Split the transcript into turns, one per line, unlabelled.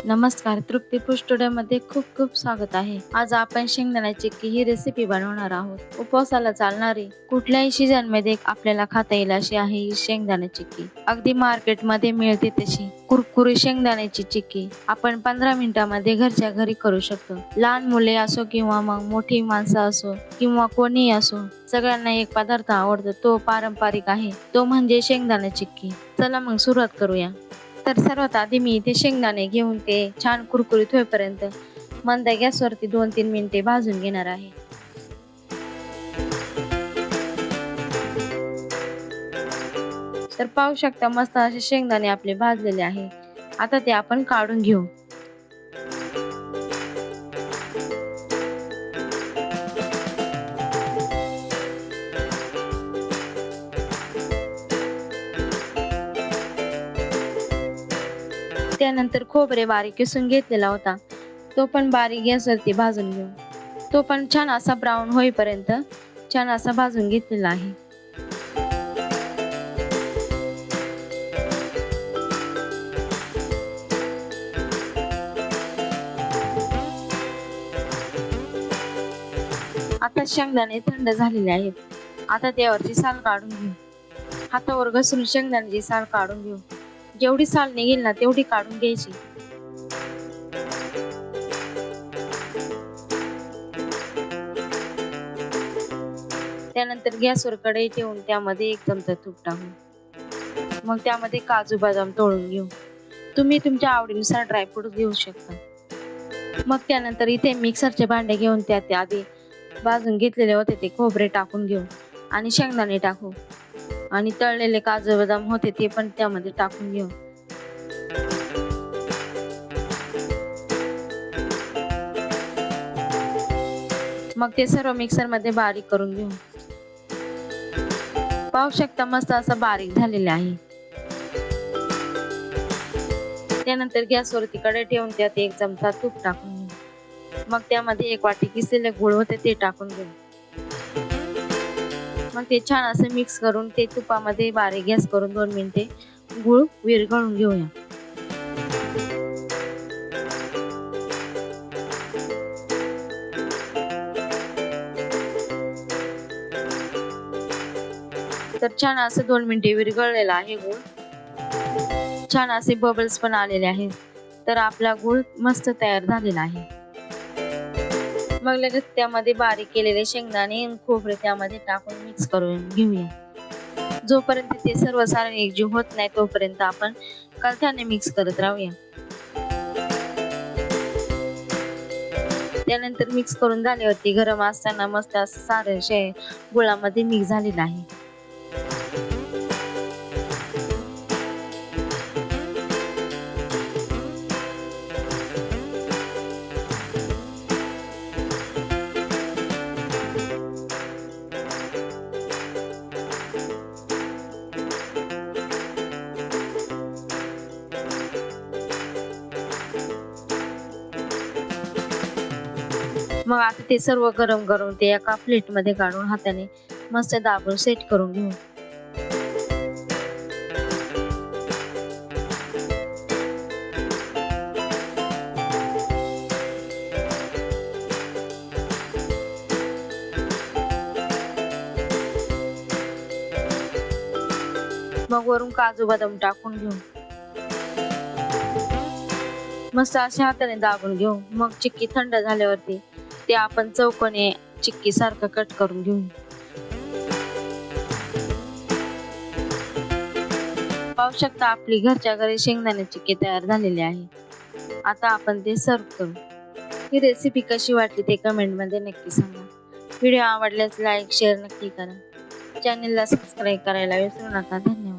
नमस्कार, तृप्ती फूड स्टुडिओमध्ये खूप खूप स्वागत आहे. आज आपण शेंगदाणा चिक्की ही रेसिपी बनवणार आहोत. उपवासाला चालणारी कुठल्याही सीझन मध्ये आपल्याला खाता येईल अशी आहे ही शेंगदाणा चिक्की. अगदी मार्केटमध्ये मिळते तशी कुरकुरी शेंगदाण्याची चिक्की आपण 15 मिनिटांमध्ये घरच्या घरी करू शकतो. लहान मुले असो किंवा मग मोठी माणसं असो किंवा कोणीही असो, सगळ्यांना एक पदार्थ आवडतो, तो पारंपरिक आहे, तो म्हणजे शेंगदाणा चिक्की. चला मग सुरुवात करूया. तर सर्वात आधी मी इथे शेंगदाणे घेऊन ते छान कुरकुरीत होईपर्यंत मंद गॅसवरती 2-3 मिनिटे भाजून घेणार आहे. तर पाहू शकता मस्त असे शेंगदाणे आपले भाजलेले आहे. आता ते आपण काढून घेऊ. त्यानंतर खोबरे बारीक किसून घेतलेला होता, तो पण बारीक गॅसवरती भाजून घेऊ. तो पण छान असा ब्राऊन होईपर्यंत छान असा भाजून घेतलेला आहे. आता शेंगदाणे थंड झालेले आहेत. आता त्यावरची साल काढून घेऊ. हातावर घासून शेंगदाण्याची साल काढून घेऊ. जेवढी साल निघेल ना तेवढी काढून घ्यायची. त्यानंतर गॅसवर कढई ठेवून त्यामध्ये 1 चमचा तूप टाकू. मग त्यामध्ये काजू बदाम तळून घेऊ. तुम्ही तुमच्या आवडीनुसार ड्रायफ्रूट घेऊ शकता. मग त्यानंतर इथे मिक्सरचे भांडे घेऊन त्यात आधी भाजून घेतलेले होते ते खोबरे टाकून घेऊ आणि शेंगदाणे टाकू आणि तळलेले काजू बदाम होते ते पण त्यामध्ये टाकून घेऊ. मग ते सर्व मिक्सर मध्ये बारीक करून घेऊ. पाहू शकता मस्त असं बारीक झालेले आहे. त्यानंतर गॅसवरती कढई ठेवून त्यात 1 चमचा तूप टाकून घेऊ. मग त्यामध्ये 1 वाटी किसलेले गूळ होते ते टाकून घेऊ. मग ते छान असं मिक्स करून ते तुपामध्ये बारीक गॅस करून 2 मिनिटे गूळ विरघळून घेऊया. तर छान असं 2 मिनिटे विरघळलेला आहे गूळ. छान असे बबल्स पण आलेले आहेत. तर आपला गूळ मस्त तयार झालेला आहे. मग लगेच त्यामध्ये बारीक केलेले शेंगदाणे आणि खोबरे त्यामध्ये टाकून मिक्स करून घेऊया. जोपर्यंत ते सर्व सारण एकजीव होत नाही तोपर्यंत आपण कलथाने मिक्स करत राहूया. त्यानंतर मिक्स करून झाल्यावरती गरम असताना मस्त असं सारण गुळामध्ये मिक्स झालेलं आहे. मग आता ते सर्व गरम गरम ते एका प्लेट मध्ये काढून हाताने मस्त दाबून सेट करून घेऊ. मग वरून काजू बदाम टाकून घेऊ. मस्त अशा हाताने दाबून घेऊ. मग चिक्की थंड झाल्यावरती ते आपण चौकोनी चिक्की सारखं कट करून घेऊ. पाहू शकता आपली घरच्या घरी शेंगदाणे चिक्की तयार झालेली आहे. आता आपण ते सर्व करू. ही रेसिपी कशी वाटली ते कमेंट मध्ये नक्की सांगा. व्हिडिओ आवडल्यास लाईक शेअर नक्की करा. चॅनलला सबस्क्राईब करायला विसरू नका. धन्यवाद.